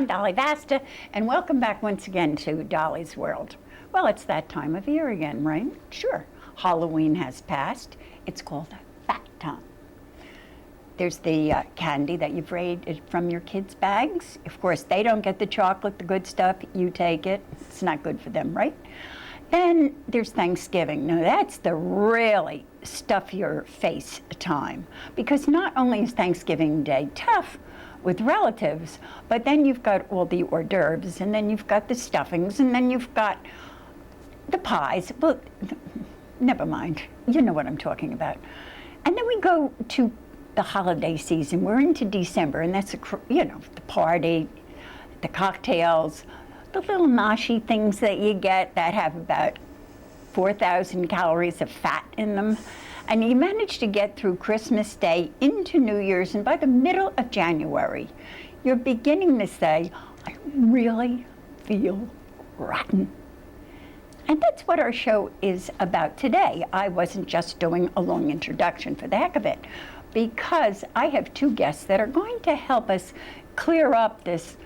I'm Dolly Vasta, and welcome back once again to Dolly's World. Well, it's that time of year again, right? Sure. Halloween has passed. It's called Fat Time. There's the candy that you've raided from your kids' bags. Of course, they don't get the chocolate, the good stuff. You take it. It's not good for them, right? Then there's Thanksgiving. Now, that's the really stuff your face time. Because not only is Thanksgiving Day tough with relatives, but then you've got all the hors d'oeuvres, and then you've got the stuffings, and then you've got the pies. Well, never mind. You know what I'm talking about. And then we go to the holiday season. We're into December, and that's, the party, the cocktails, the little nashi things that you get that have about 4,000 calories of fat in them. And you manage to get through Christmas Day into New Year's, and by the middle of January, you're beginning to say, I really feel rotten. And that's what our show is about today. I wasn't just doing a long introduction for the heck of it, because I have two guests that are going to help us clear up this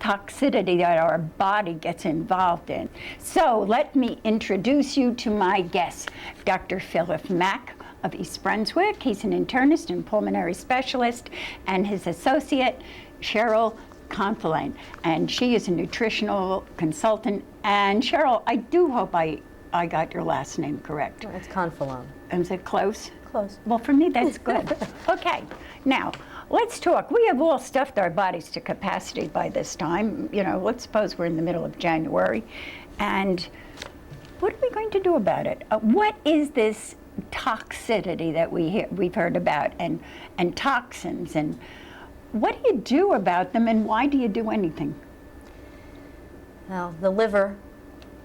toxicity that our body gets involved in. So let me introduce you to my guest, Dr. Philip Mack of East Brunswick. He's an internist and pulmonary specialist, and his associate, Cheryl Conflane, and she is a nutritional consultant. And Cheryl, I do hope I got your last name correct. It's Conflane. Is it close? Close. Well, for me, that's good. Okay, now, let's talk. We have all stuffed our bodies to capacity by this time. Let's suppose we're in the middle of January. And what are we going to do about it? What is this toxicity that we've heard about, and toxins? And what do you do about them, and why do you do anything? Now, the liver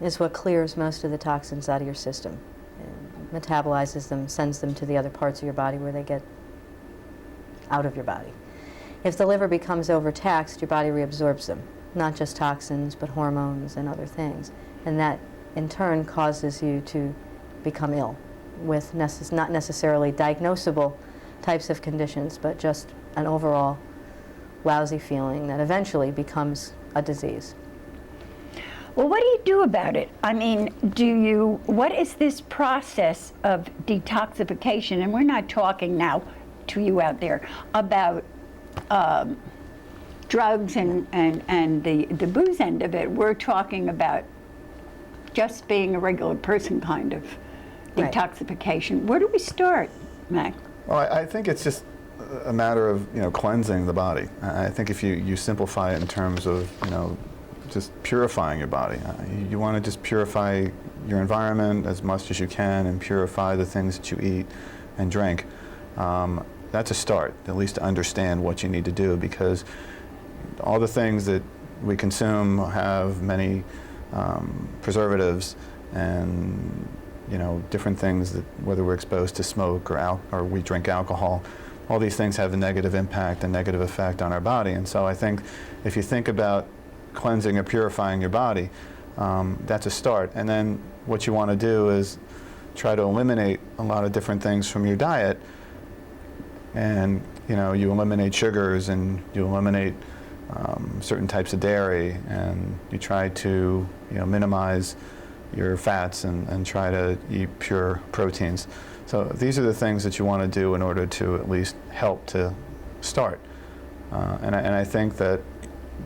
is what clears most of the toxins out of your system. It metabolizes them, sends them to the other parts of your body where they get out of your body. If the liver becomes overtaxed, your body reabsorbs them, not just toxins, but hormones and other things. And that, in turn, causes you to become ill with not necessarily diagnosable types of conditions, but just an overall lousy feeling that eventually becomes a disease. Well, what do you do about it? I mean, what is this process of detoxification? And we're not talking now to you out there about drugs and the booze end of it. We're talking about just being a regular person kind of detoxification. Right. Where do we start, Mac? Well, I think it's just a matter of cleansing the body. I think if you simplify it in terms of just purifying your body, you want to just purify your environment as much as you can and purify the things that you eat and drink. That's a start, at least to understand what you need to do, because all the things that we consume have many preservatives and different things that, whether we're exposed to smoke or we drink alcohol, all these things have a negative impact and negative effect on our body. And so I think if you think about cleansing or purifying your body, that's a start. And then what you want to do is try to eliminate a lot of different things from your diet. And you eliminate sugars, and you eliminate certain types of dairy, and you try to minimize your fats and try to eat pure proteins. So these are the things that you want to do in order to at least help to start. And I think that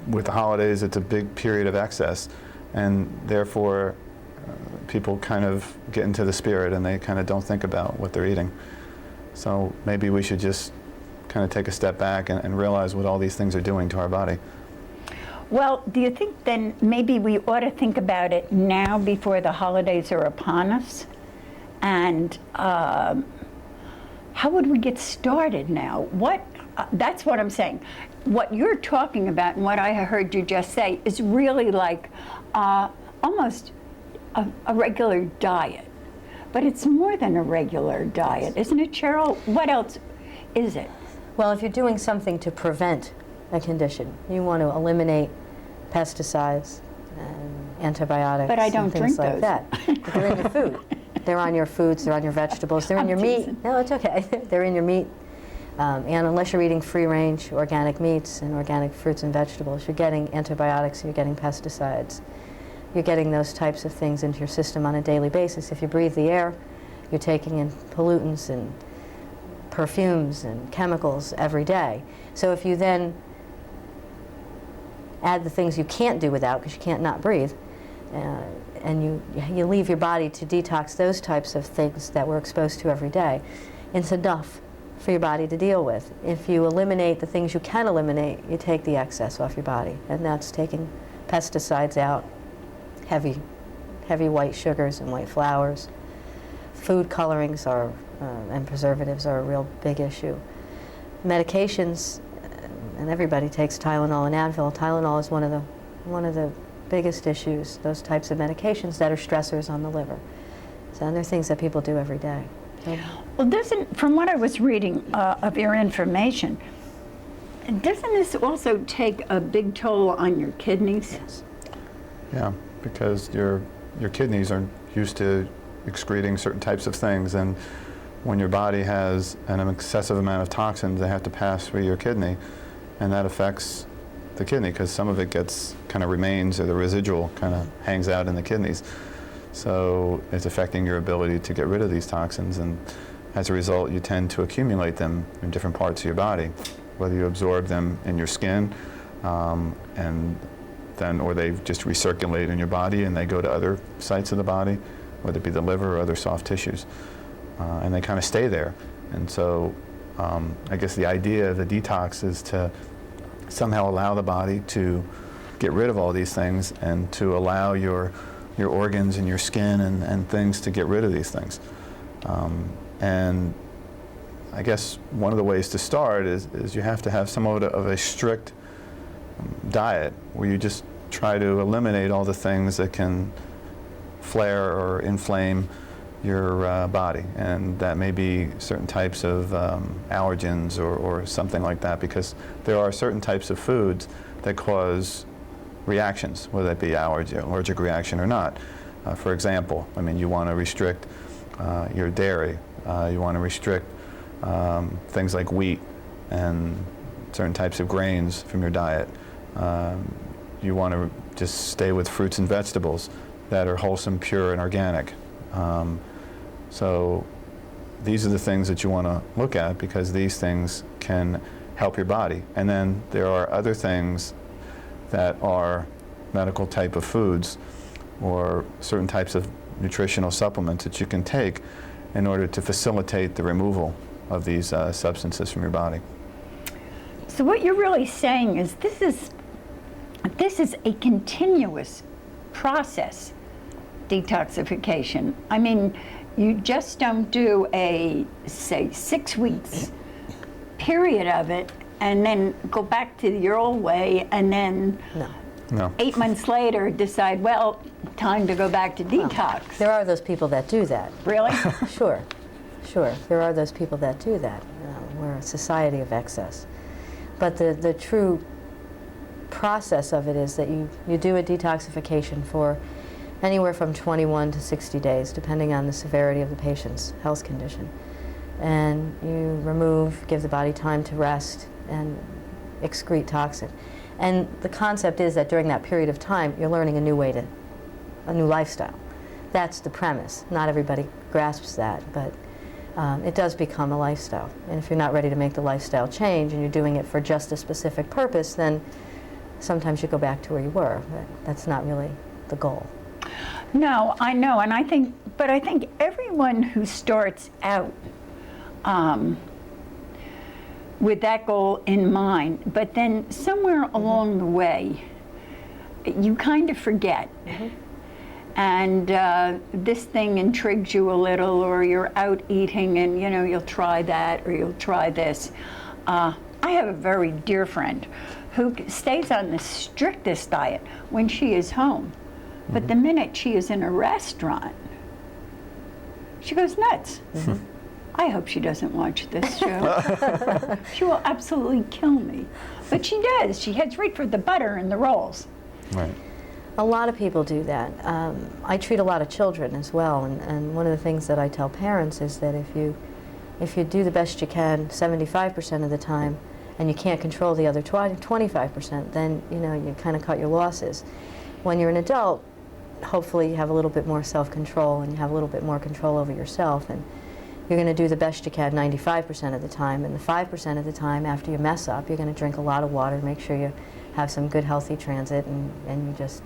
with the holidays, it's a big period of excess, and therefore people kind of get into the spirit and they kind of don't think about what they're eating. So maybe we should just kind of take a step back and realize what all these things are doing to our body. Well, do you think then maybe we ought to think about it now before the holidays are upon us? And how would we get started now? That's what I'm saying. What you're talking about and what I heard you just say is really like almost a regular diet. But it's more than a regular diet, isn't it, Cheryl? What else is it? Well, if you're doing something to prevent a condition, you want to eliminate pesticides and antibiotics. But I don't and things drink like those. That. But they're in your food. They're on your foods, they're on your vegetables, they're in your meat. No, it's okay. They're in your meat. And unless you're eating free-range organic meats and organic fruits and vegetables, you're getting antibiotics, you're getting pesticides. You're getting those types of things into your system on a daily basis. If you breathe the air, you're taking in pollutants and perfumes and chemicals every day. So if you then add the things you can't do without, because you can't not breathe, and you leave your body to detox those types of things that we're exposed to every day, it's enough for your body to deal with. If you eliminate the things you can eliminate, you take the excess off your body, and that's taking pesticides out, heavy white sugars and white flours. Food colorings are, and preservatives are a real big issue. Medications, and everybody takes Tylenol and Advil. Tylenol is one of the biggest issues, those types of medications that are stressors on the liver. So, and they're things that people do every day. So, Well, from what I was reading of your information, doesn't this also take a big toll on your kidneys? yes. Yeah, because your kidneys are used to excreting certain types of things, and when your body has an excessive amount of toxins, they have to pass through your kidney, and that affects the kidney because some of it kind of remains, or the residual kind of hangs out in the kidneys. So it's affecting your ability to get rid of these toxins, and as a result, you tend to accumulate them in different parts of your body, whether you absorb them in your skin, or they just recirculate in your body and they go to other sites of the body, whether it be the liver or other soft tissues, and they kind of stay there. And so I guess the idea of the detox is to somehow allow the body to get rid of all these things and to allow your organs and your skin and things to get rid of these things. And I guess one of the ways to start is you have to have somewhat of a strict diet where you just try to eliminate all the things that can flare or inflame your body, and that may be certain types of allergens or something like that, because there are certain types of foods that cause reactions, whether it be allergic reaction or not. For example, I mean, you want to restrict your dairy, you want to restrict things like wheat and certain types of grains from your diet. You want to just stay with fruits and vegetables that are wholesome, pure, and organic. So these are the things that you want to look at, because these things can help your body. And then there are other things that are medical type of foods or certain types of nutritional supplements that you can take in order to facilitate the removal of these substances from your body. So what you're really saying is this is a continuous process, detoxification. I mean, you just don't do a, say, 6 weeks period of it and then go back to your old way and then No. 8 months later decide, well, time to go back to detox. There are those people that do that. Really? Sure. There are those people that do that. We're a society of excess. But the true process of it is that you do a detoxification for anywhere from 21 to 60 days, depending on the severity of the patient's health condition. And you give the body time to rest and excrete toxin. And the concept is that during that period of time, you're learning a new lifestyle. That's the premise. Not everybody grasps that, but it does become a lifestyle. And if you're not ready to make the lifestyle change and you're doing it for just a specific purpose, then sometimes you go back to where you were. But that's not really the goal. No, I know, and I think everyone who starts out with that goal in mind, but then somewhere along the way, you kind of forget. And this thing intrigues you a little, or you're out eating and you'll try that or you'll try this. I have a very dear friend who stays on the strictest diet when she is home. But the minute she is in a restaurant, she goes nuts. I hope she doesn't watch this show. She will absolutely kill me. But she does. She heads right for the butter and the rolls. Right. A lot of people do that. I treat a lot of children as well, and one of the things that I tell parents is that if you If you do the best you can 75% of the time, and you can't control the other 25%, then you kind of cut your losses. When you're an adult, hopefully you have a little bit more self-control and you have a little bit more control over yourself, and you're going to do the best you can 95% of the time, and the 5% of the time after you mess up, you're going to drink a lot of water, make sure you have some good healthy transit, and you just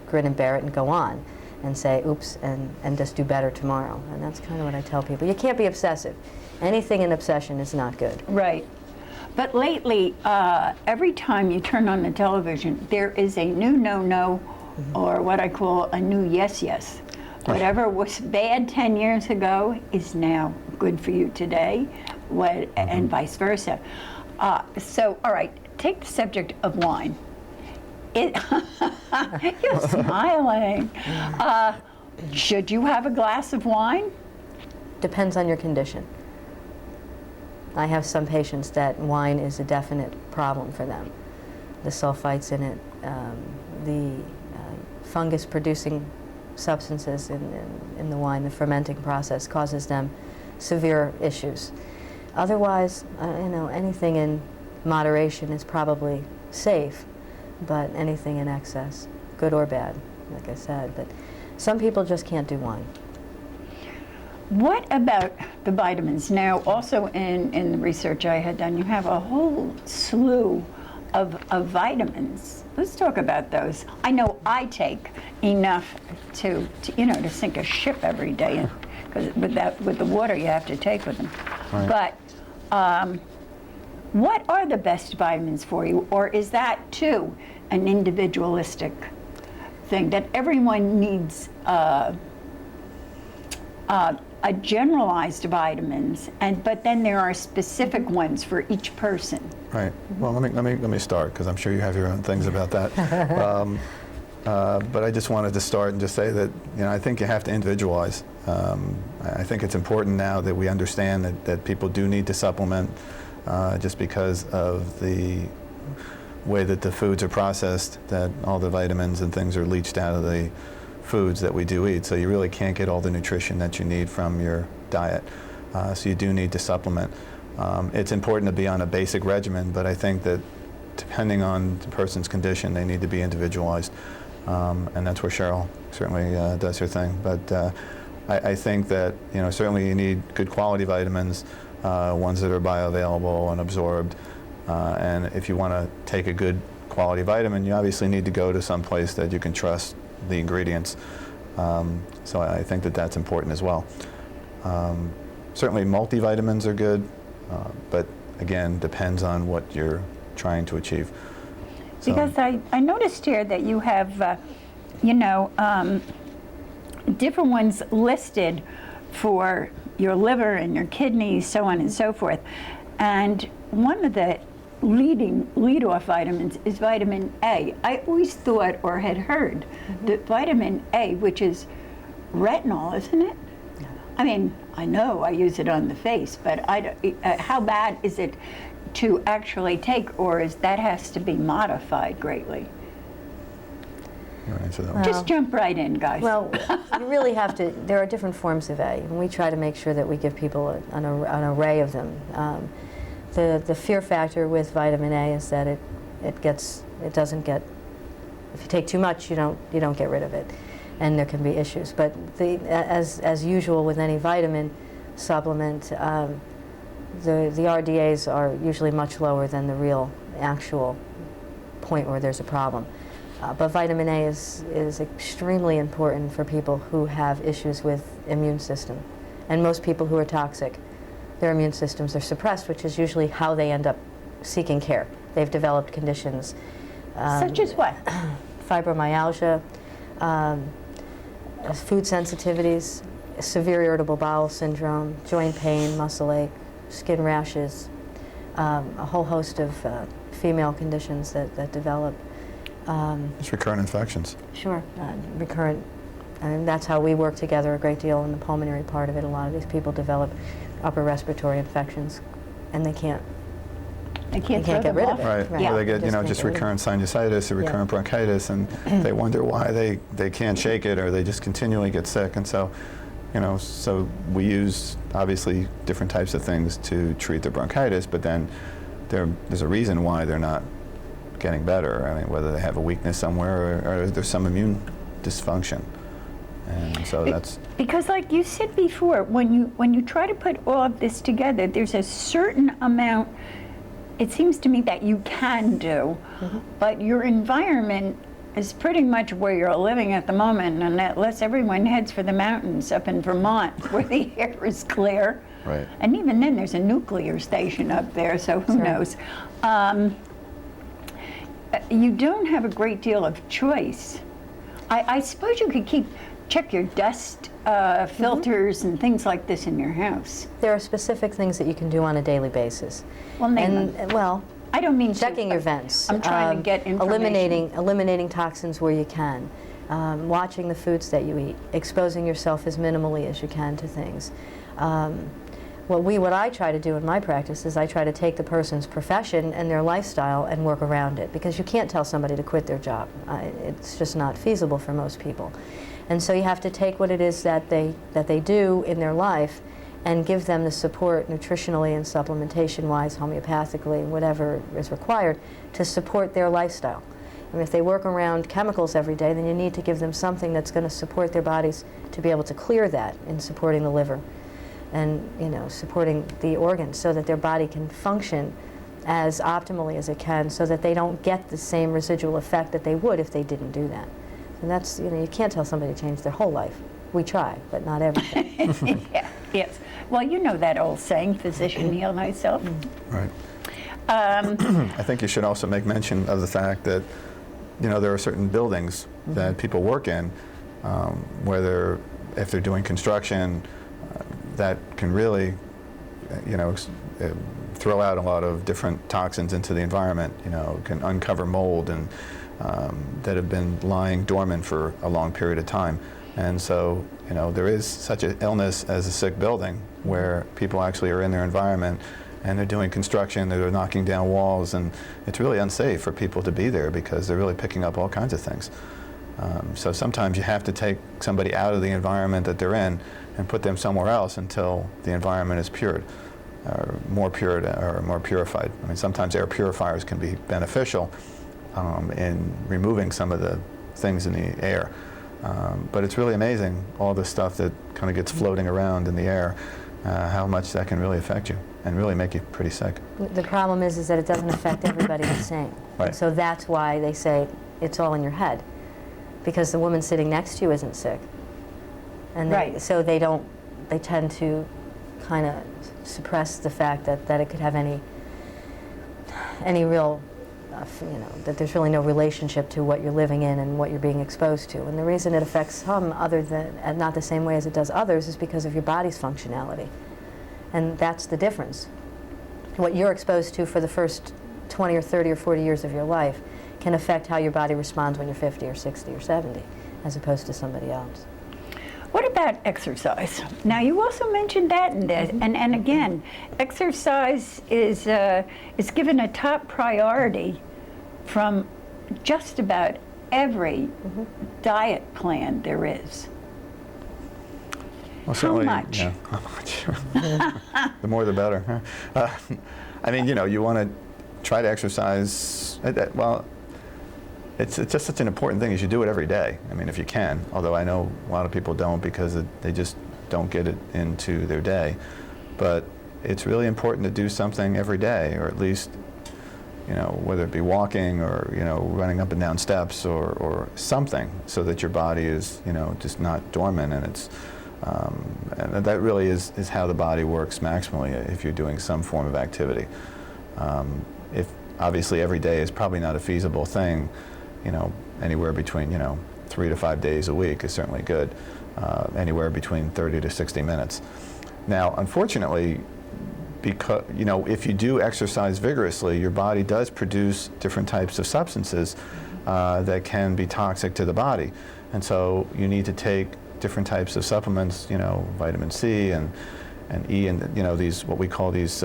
grin and bear it and go on and say oops and just do better tomorrow. And that's kind of what I tell people. You can't be obsessive. Anything in obsession is not good. Right. But lately, every time you turn on the television, there is a new no-no, or what I call a new yes-yes. Whatever was bad 10 years ago is now good for you today, and vice versa. So, all right, take the subject of wine. You're smiling. Should you have a glass of wine? Depends on your condition. I have some patients that wine is a definite problem for them. The sulfites in it, the fungus-producing substances in the wine, the fermenting process causes them severe issues. Otherwise, anything in moderation is probably safe, but anything in excess, good or bad, like I said. But some people just can't do wine. What about the vitamins? Now, also in the research I had done, you have a whole slew of vitamins. Let's talk about those. I know I take enough to sink a ship every day, because with the water you have to take with them. Right. But what are the best vitamins for you, or is that too an individualistic thing that everyone needs? A generalized vitamins, but then there are specific ones for each person. Right. Well, let me start, because I'm sure you have your own things about that. But I just wanted to start and just say that I think you have to individualize. I think it's important now that we understand that people do need to supplement, just because of the way that the foods are processed, that all the vitamins and things are leached out of the foods that we do eat, so you really can't get all the nutrition that you need from your diet. So you do need to supplement. It's important to be on a basic regimen, but I think that depending on the person's condition, they need to be individualized. And that's where Cheryl certainly does her thing. But I think that certainly you need good quality vitamins, ones that are bioavailable and absorbed. And if you want to take a good quality vitamin, you obviously need to go to some place that you can trust the ingredients. So I think that that's important as well. Certainly multivitamins are good, but again, depends on what you're trying to achieve. So, because I noticed here that you have, different ones listed for your liver and your kidneys, so on and so forth. And one of the lead-off vitamins is vitamin A. I always thought or had heard that vitamin A, which is retinol, isn't it? I mean, I know I use it on the face, but how bad is it to actually take, or is that has to be modified greatly? you want to answer that one? Just jump right in, guys. Well, you really have to, there are different forms of A, and we try to make sure that we give people an array of them. The fear factor with vitamin A is that it doesn't get, if you take too much, you don't get rid of it, and there can be issues. But as usual with any vitamin supplement, the RDAs are usually much lower than the real actual point where there's a problem. But vitamin A is extremely important for people who have issues with immune system, and most people who are toxic, their immune systems are suppressed, which is usually how they end up seeking care. They've developed conditions. Such as what? Fibromyalgia, food sensitivities, severe irritable bowel syndrome, joint pain, muscle ache, skin rashes, a whole host of female conditions that develop. It's recurrent infections. Sure, recurrent. And that's how we work together a great deal in the pulmonary part of it. A lot of these people develop upper respiratory infections, and they can't Get get rid of it. Right. Yeah. Or they get, Just just can't get rid of it. recurrent sinusitis or recurrent bronchitis, and they wonder why they can't shake it, or they just continually get sick. And so, So we use obviously different types of things to treat their bronchitis, but then there's a reason why they're not getting better. I mean, whether they have a weakness somewhere or there's some immune dysfunction. And so that's because, like you said before, when you try to put all of this together, there's a certain amount, it seems to me, that you can do, but your environment is pretty much where you're living at the moment, and unless everyone heads for the mountains up in Vermont where the air is clear. right. And even then, there's a nuclear station up there, so who knows. You don't have a great deal of choice. I suppose you could check your dust filters and things like this in your house. There are specific things that you can do on a daily basis. Well, name them. Well, I don't mean checking your vents. I'm trying to get information. Eliminating toxins where you can. Watching the foods that you eat. Exposing yourself as minimally as you can to things. What I try to do in my practice is I try to take the person's profession and their lifestyle and work around it, because you can't tell somebody to quit their job. It's just not feasible for most people. And so you have to take what it is that they do in their life and give them the support nutritionally and supplementation-wise, homeopathically, whatever is required to support their lifestyle. I mean, if they work around chemicals every day, then you need to give them something that's going to support their bodies to be able to clear that in supporting the liver and supporting the organs so that their body can function as optimally as it can, so that they don't get the same residual effect that they would if they didn't do that. And that's, you can't tell somebody to change their whole life. We try, but not everything. Yeah, yes. Well, you know that old saying, physician heal thyself. Right. I think you should also make mention of the fact that, there are certain buildings that people work in, where if they're doing construction, that can really, throw out a lot of different toxins into the environment. Can uncover mold and that have been lying dormant for a long period of time. And so, there is such an illness as a sick building, where people actually are in their environment and they're doing construction, they're knocking down walls, and it's really unsafe for people to be there because they're really picking up all kinds of things. So sometimes you have to take somebody out of the environment that they're in and put them somewhere else until the environment is cured, or more purified. I mean, sometimes air purifiers can be beneficial in removing some of the things in the air. But it's really amazing, all the stuff that kind of gets floating around in the air, how much that can really affect you and really make you pretty sick. The problem is that it doesn't affect everybody the same. Right. So that's why they say it's all in your head, because the woman sitting next to you isn't sick. And Right. So they tend to kind of suppress the fact that it could have any real, that there's really no relationship to what you're living in and what you're being exposed to. And the reason it affects some not the same way as it does others, is because of your body's functionality. And that's the difference. What you're exposed to for the first 20 or 30 or 40 years of your life can affect how your body responds when you're 50 or 60 or 70, as opposed to somebody else. What about exercise? Now, you also mentioned that in this, and again, exercise is given a top priority from just about every diet plan there is. Well, How certainly, much? Yeah, how much? The more the better. I mean, you want to try to exercise. Well, it's just such an important thing. You should do it every day. I mean, if you can. Although I know a lot of people don't, because they just don't get it into their day. But it's really important to do something every day, or at least, whether it be walking or running up and down steps or something, so that your body is just not dormant, and it's. And that really is how the body works maximally if you're doing some form of activity. If obviously every day is probably not a feasible thing, anywhere between 3 to 5 days a week is certainly good. Anywhere between 30 to 60 minutes. Now, unfortunately, because if you do exercise vigorously, your body does produce different types of substances that can be toxic to the body, and so you need to take different types of supplements, vitamin C and E, and these what we call these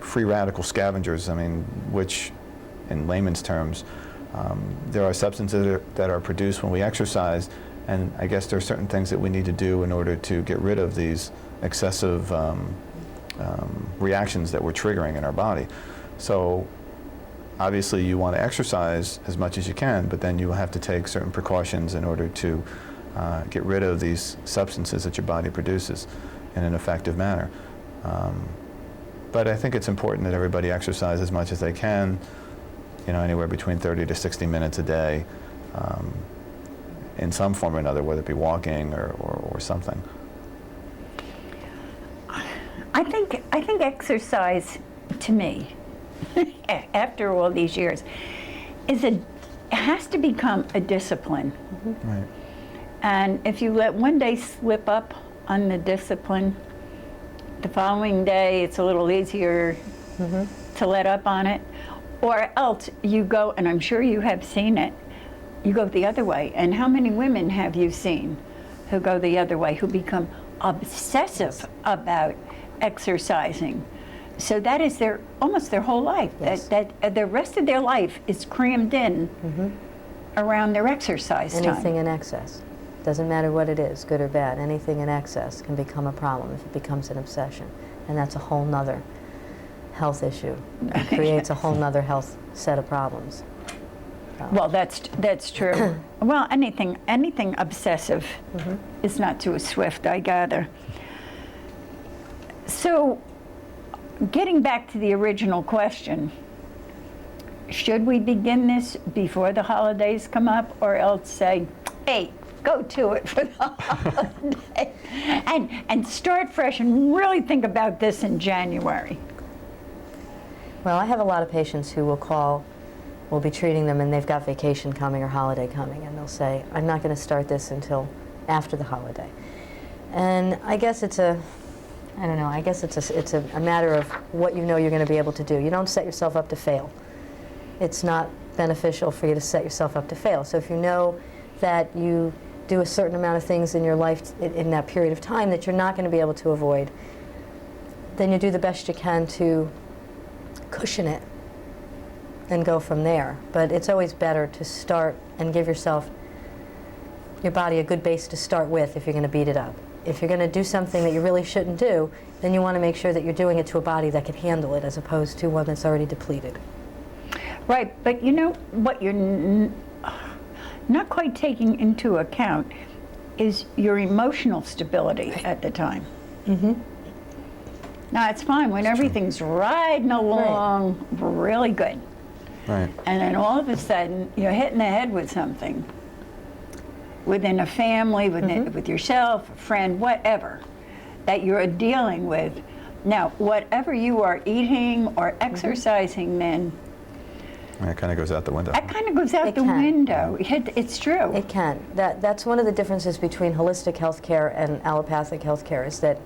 free radical scavengers. I mean, which, in layman's terms, there are substances that are produced when we exercise, And I guess there are certain things that we need to do in order to get rid of these excessive reactions that we're triggering in our body. So obviously you want to exercise as much as you can, but then you have to take certain precautions in order to get rid of these substances that your body produces in an effective manner. But I think it's important that everybody exercise as much as they can, you know, anywhere between 30 to 60 minutes a day, in some form or another, whether it be walking or something. I think exercise, to me, after all these years, has to become a discipline. Right. And if you let one day slip up on the discipline, the following day it's a little easier to let up on it. Or else you go, and I'm sure you have seen it, you go the other way. And how many women have you seen who go the other way, who become obsessive about exercising? So that is almost their whole life. Yes. That the rest of their life is crammed in around their exercise time. Anything in excess. Doesn't matter what it is, good or bad. Anything in excess can become a problem if it becomes an obsession. And that's a whole nother health issue. It creates a whole nother health set of problems. Well, that's true. Well, anything obsessive is not too swift, I gather. So, getting back to the original question, should we begin this before the holidays come up, or else say, hey, go to it for the holiday, and start fresh and really think about this in January? Well, I have a lot of patients who will call, we'll be treating them, and they've got vacation coming or holiday coming, and they'll say, I'm not going to start this until after the holiday. And I guess it's a matter of what you know you're going to be able to do. You don't set yourself up to fail. It's not beneficial for you to set yourself up to fail. So if you know that you do a certain amount of things in your life in that period of time that you're not going to be able to avoid, then you do the best you can to cushion it and go from there. But it's always better to start and give your body a good base to start with if you're going to beat it up. If you're going to do something that you really shouldn't do, then you want to make sure that you're doing it to a body that can handle it as opposed to one that's already depleted. Right, but you know what you're not quite taking into account is your emotional stability at the time. Now, it's fine when everything's riding along really good. Right. And then all of a sudden, you're hitting the head with something. Within a family, with yourself, a friend, whatever, that you're dealing with. Now, whatever you are eating or exercising then, It kind of goes out the window. that kind of goes out the window. It's true. It can. That's one of the differences between holistic healthcare and allopathic healthcare, is that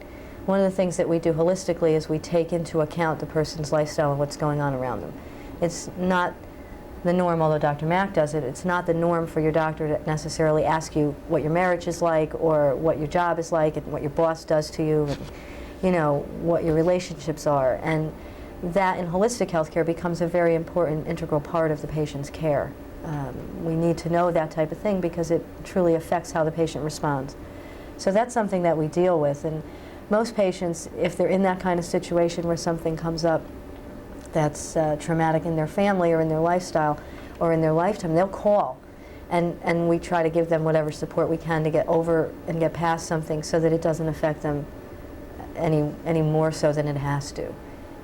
one of the things that we do holistically is we take into account the person's lifestyle and what's going on around them. It's not the norm, although Dr. Mack does it, it's not the norm for your doctor to necessarily ask you what your marriage is like or what your job is like and what your boss does to you and, you know, what your relationships are. And that in holistic healthcare becomes a very important integral part of the patient's care. We need to know that type of thing because it truly affects how the patient responds. So that's something that we deal with. And most patients, if they're in that kind of situation where something comes up that's traumatic in their family or in their lifestyle or in their lifetime, they'll call. And we try to give them whatever support we can to get over and get past something so that it doesn't affect them any more so than it has to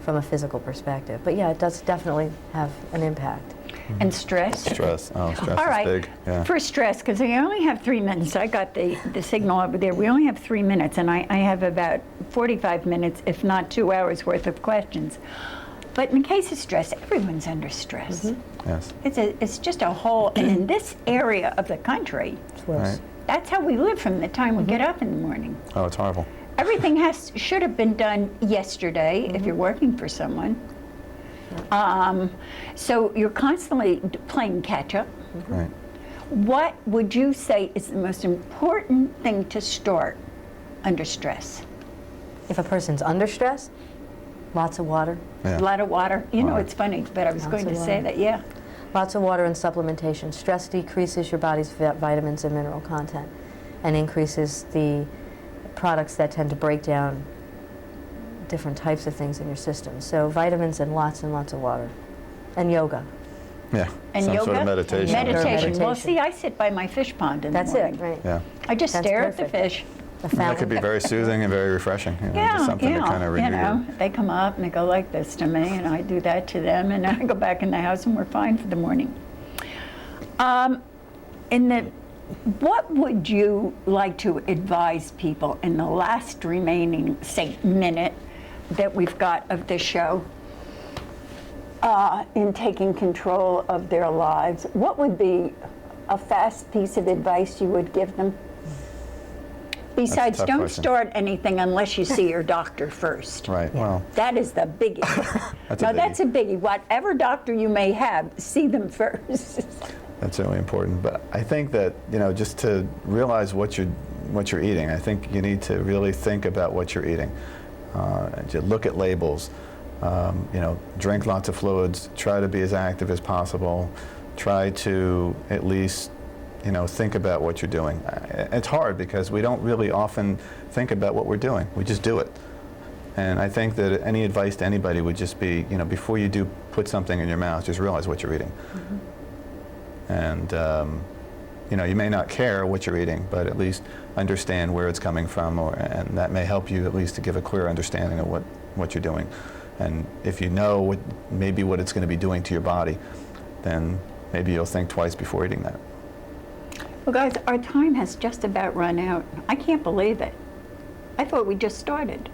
from a physical perspective. But yeah, it does definitely have an impact. And stress? Stress. Oh, stress All right. is big. Yeah. For stress, because we only have 3 minutes. I got the signal over there. We only have 3 minutes, and I have about 45 minutes, if not 2 hours worth of questions. But in the case of stress, everyone's under stress. Yes. It's just a whole, and in this area of the country, It's worse. Right. that's how we live from the time we get up in the morning. Oh, it's horrible. Everything should have been done yesterday if you're working for someone. So you're constantly playing catch up. Right. What would you say is the most important thing to start under stress? If a person's under stress, lots of water. Yeah. A lot of water. You know, Water. it's funny, but I was Lots going of to say water. that, yeah. Lots of water and supplementation. Stress decreases your body's vitamins and mineral content. and increases the products that tend to break down different types of things in your system. So vitamins and lots of water. And yoga. Yeah. And some yoga? sort of meditation. Meditation. Well, Meditation. see, I sit by my fish pond in That's the morning. it, right? Yeah. I just That's stare at perfect. the fish. The And that could be fountain. very soothing and very refreshing. You know, just something to kind of renew your- they come up and they go like this to me, and I do that to them, and I go back in the house, and we're fine for the morning. What would you like to advise people in the last remaining, say, minute that we've got of the show in taking control of their lives? What would be a fast piece of advice you would give them? Besides, tough don't question. start anything unless you see your doctor first. Right. Well, That is the biggie. That's a No, biggie. that's a biggie. Whatever doctor you may have, see them first. that's really important. But I think that, you know, just to realize what you're eating, I think you need to really think about what you're eating. To look at labels. You know, drink lots of fluids. Try to be as active as possible. Try to at least, you know, think about what you're doing. It's hard because we don't really often think about what we're doing. We just do it. And I think that any advice to anybody would just be, you know, before you do put something in your mouth, just realize what you're eating. Mm-hmm. And, you know, you may not care what you're eating, but at least understand where it's coming from, and that may help you at least to give a clear understanding of what you're doing. And if you know maybe what it's going to be doing to your body, then maybe you'll think twice before eating that. Well, guys, our time has just about run out. I can't believe it. I thought we just started.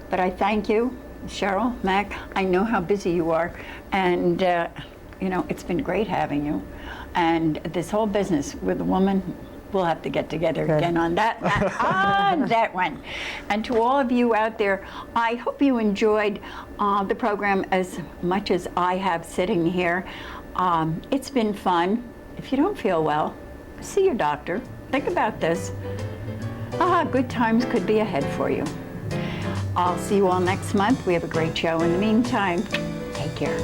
But I thank you, Cheryl, Mac. I know how busy you are. And, you know, it's been great having you. And this whole business with a woman, we'll have to get together again on that on that one. And to all of you out there, I hope you enjoyed the program as much as I have sitting here. It's been fun. If you don't feel well, see your doctor. Think about this. Good times could be ahead for you. I'll see you all next month. We have a great show. In the meantime, take care.